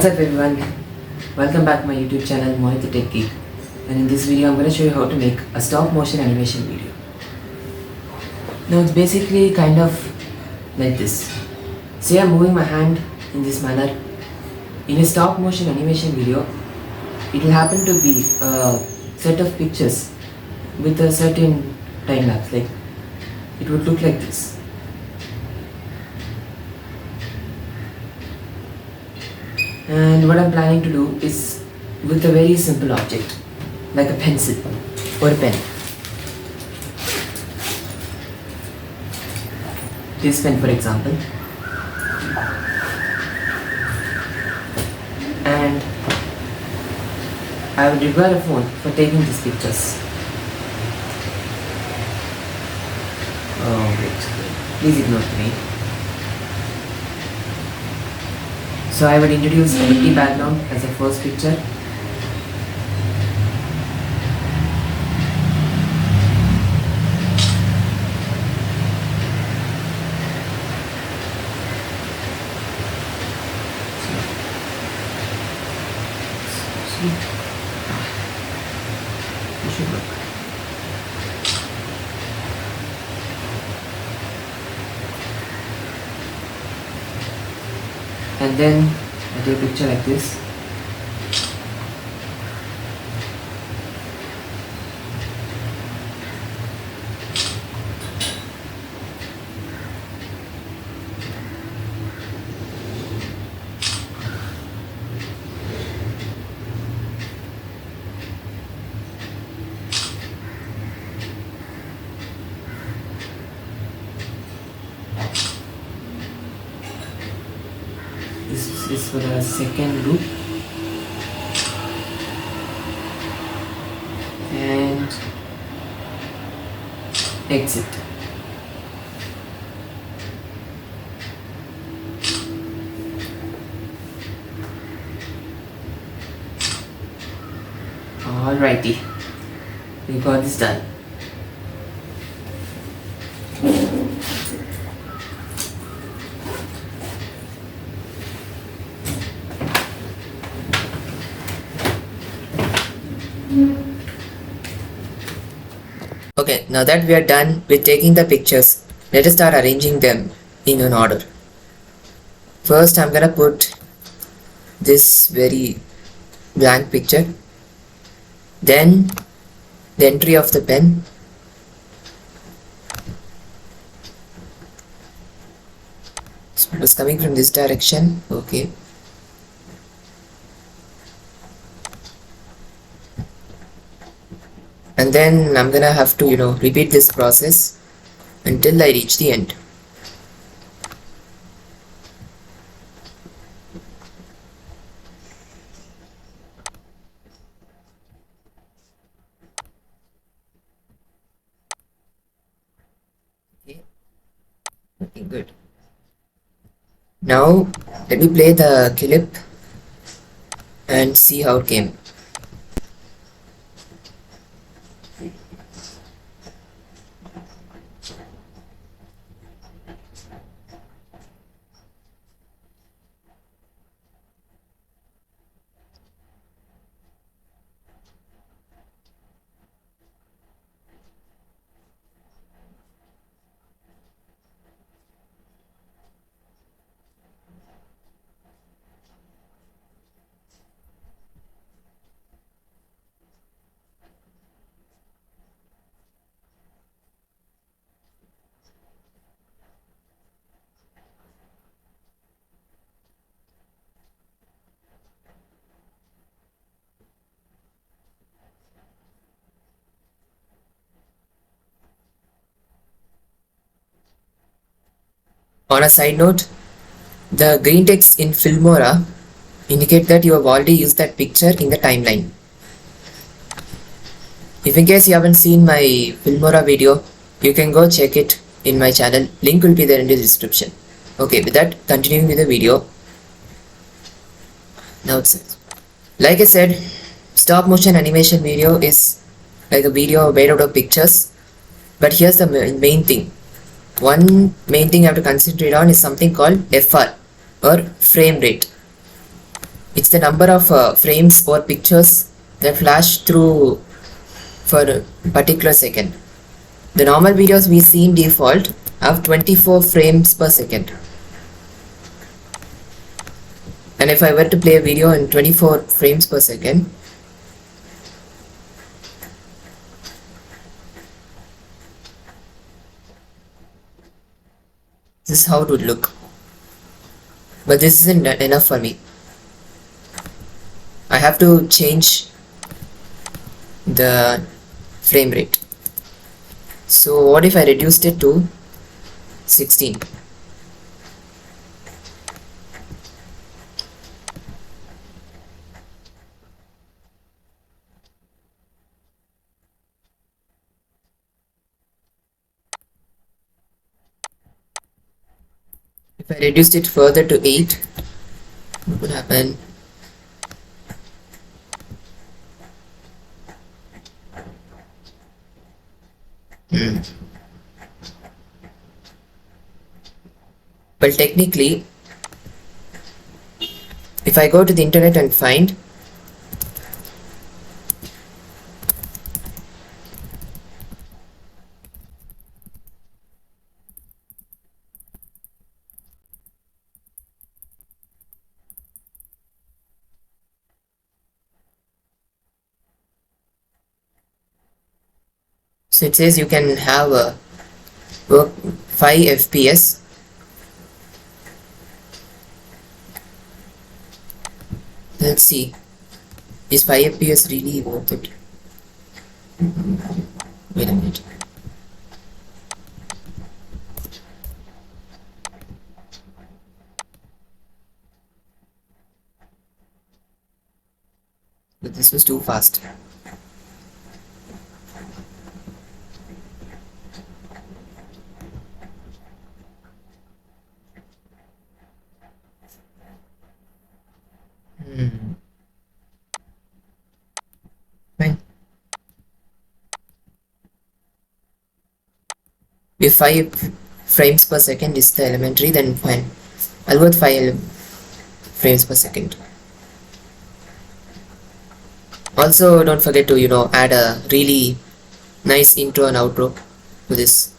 What's up everyone, welcome back to my YouTube channel Mohit the Tech Geek, and in this video I'm going to show you how to make a stop motion animation video. Now it's basically kind of like this. Say I'm moving my hand in this manner. In a stop motion animation video, it will happen to be a set of pictures with a certain time lapse, like it would look like this. And what I'm planning to do is with a very simple object like a pencil or a pen. This pen for example, and I would require a phone for taking these pictures. Oh wait, please ignore me. So I would introduce a empty background as a first picture. It should work. And then I take a picture like this. This is for the second loop, and exit. Alrighty, we got this done. Okay, now that we are done with taking the pictures, let us start arranging them in an order. First, I'm gonna put this very blank picture, then the entry of the pen, so it was coming from this direction. Okay. And then I'm gonna have to repeat this process until I reach the end. Okay, looking good. Now let me play the clip and see how it came. On a side note, the green text in Filmora indicate that you have already used that picture in the timeline. If in case you haven't seen my Filmora video, you can go check it in my channel. Link will be there in the description. Okay, with that, continuing with the video. Now it's like I said, stop motion animation video is like a video made out of pictures. But here's the main thing. One main thing I have to concentrate on is something called FR or frame rate. It's the number of frames or pictures that flash through for a particular second. The normal videos we see in default have 24 frames per second. And if I were to play a video in 24 frames per second, this is how it would look. But this isn't enough for me. I have to change the frame rate. So what if I reduced it to 16? If I reduced it further to 8, what would happen? Well, technically, if I go to the internet and find, so it says you can have a work 5 FPS. Let's see, is 5 FPS really worth it? Wait a minute. But this was too fast. Fine. If 5 frames per second is the elementary, then fine. I'll go with 5 frames per second. Also, don't forget to, add a really nice intro and outro to this.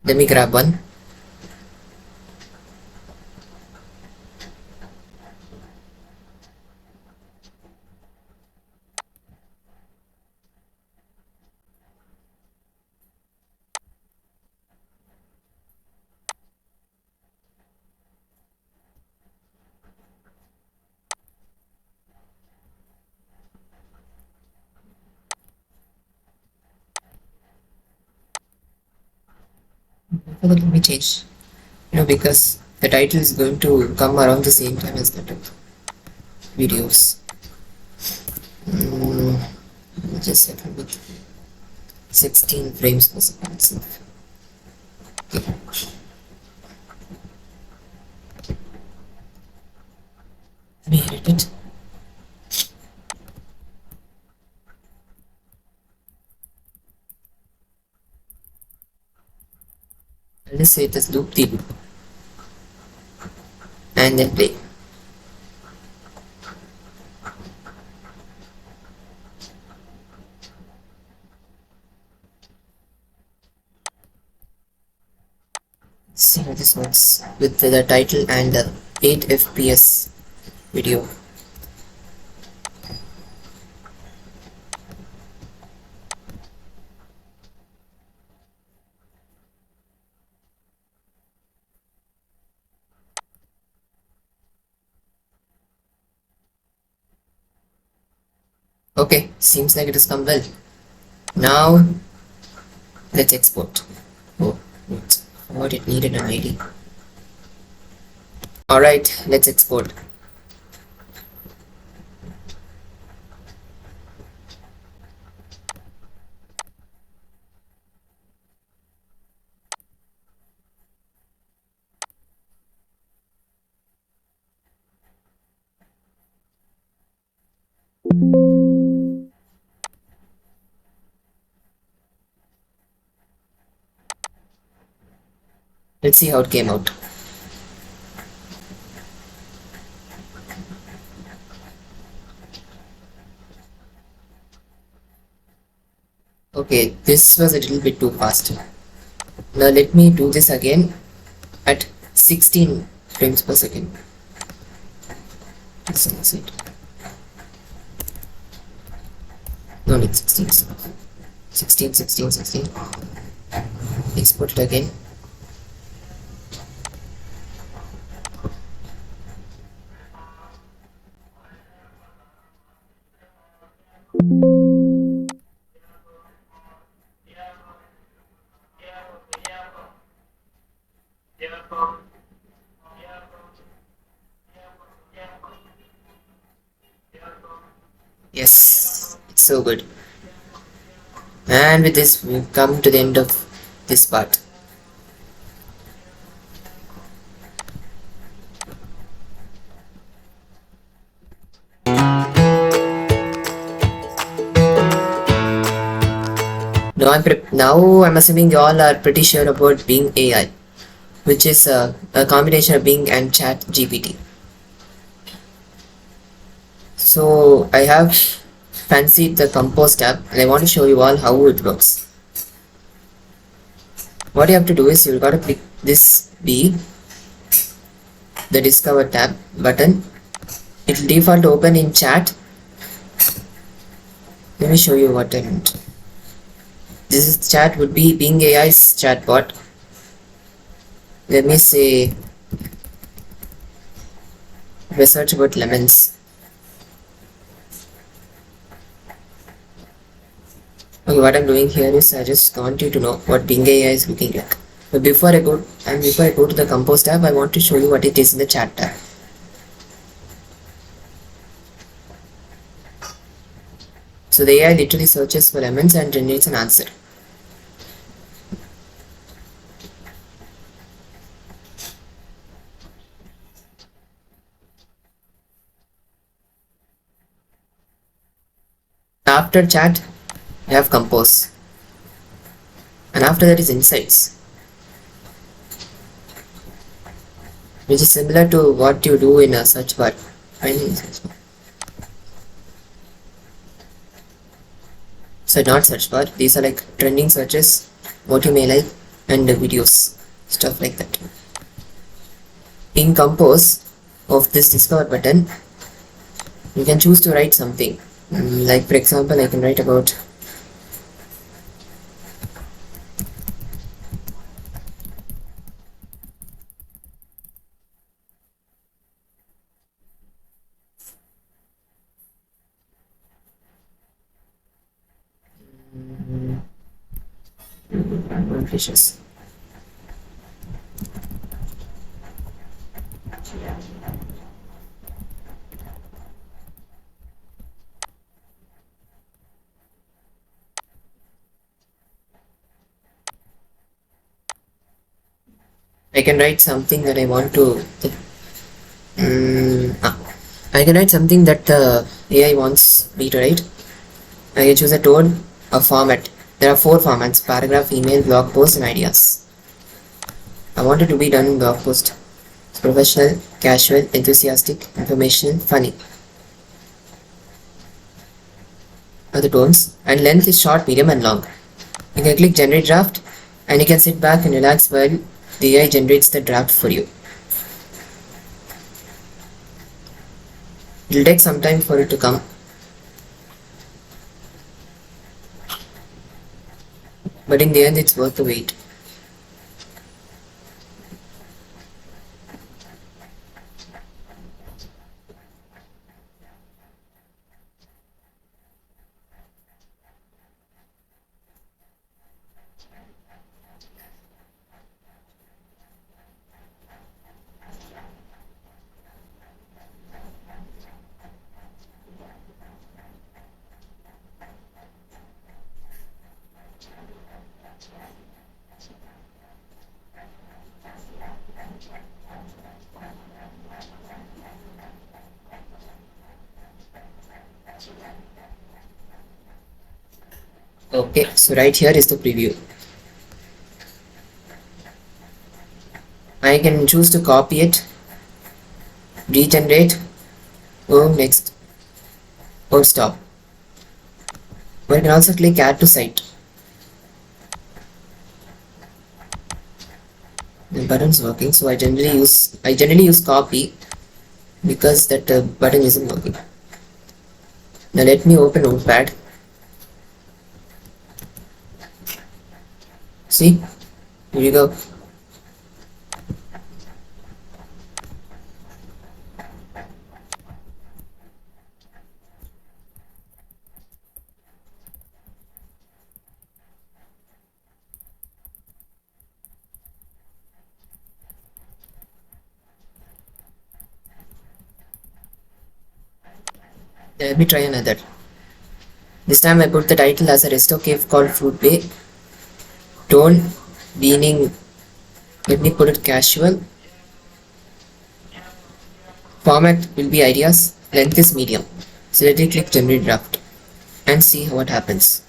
Let me grab one. Let me change. Because the title is going to come around the same time as the videos. Just settle with 16 frames per second. Okay. Let me edit it. I'll just say it as loop the loop and then play. See how this works with the title and the 8 FPS video. Okay, seems like it has come well. Now let's export. Oh, what it needed an ID. Alright, let's export. Let's see how it came out. Okay, this was a little bit too fast. Now let me do this again at 16 frames per second. That's it. No, it's 16. 16, 16, 16. Export it again. Yes, it's so good. And with this, we've come to the end of this part. Now I'm assuming you all are pretty sure about Bing AI, which is a combination of Bing and Chat GPT. So I have fancied the Compose tab and I want to show you all how it works. What you have to do is you've got to click this B, the Discover tab button. It will default open in chat. Let me show you what I meant. This is chat would be Bing AI's chatbot. Let me say research about lemons. Okay, what I'm doing here is I just want you to know what Bing AI is looking like. But before I go to the Compose tab, I want to show you what it is in the chat tab. So the AI literally searches for lemons and generates an answer. After chat, you have Compose. And after that is Insights, which is similar to what you do in a search bar. So not search bar, these are like trending searches, what you may like, and the videos, stuff like that. In Compose of this Discover button, you can choose to write something. Like for example, I can write about fishes. I can write something that I want to. I can write something that the AI wants me to write. I can choose a tone, a format. There are 4 formats: paragraph, email, blog post, and ideas. I want it to be done in blog post. It's professional, casual, enthusiastic, informational, funny. Are the tones, and length is short, medium, and long. You can click generate draft and you can sit back and relax while the AI generates the draft for you. It will take some time for it to come. But in the end, it's worth the wait. Okay, so right here is the preview. I can choose to copy it, regenerate, or next, or stop. Or I can also click add to site. The button's working, so I generally use copy because that button isn't working. Now let me open Notepad. See, here you go. Let me try another. This time I put the title as a resto cave called Fruit Bay. Tone, meaning, let me put it casual. Format will be ideas, length is medium. So let me click generate draft and see what happens.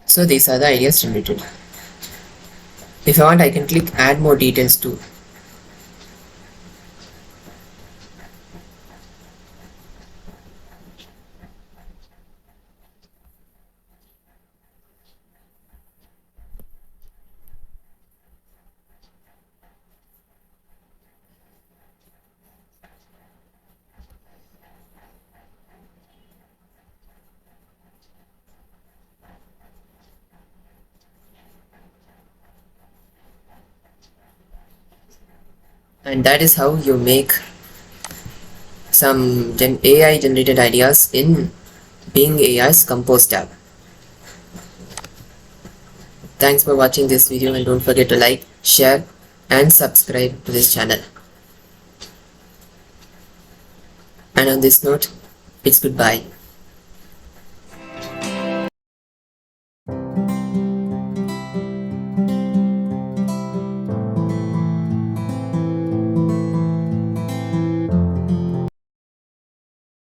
So these are the ideas generated. If I want, I can click add more details too. And that is how you make some AI generated ideas in Bing AI's Compose tab. Thanks for watching this video, and don't forget to like, share and subscribe to this channel. And on this note, it's goodbye.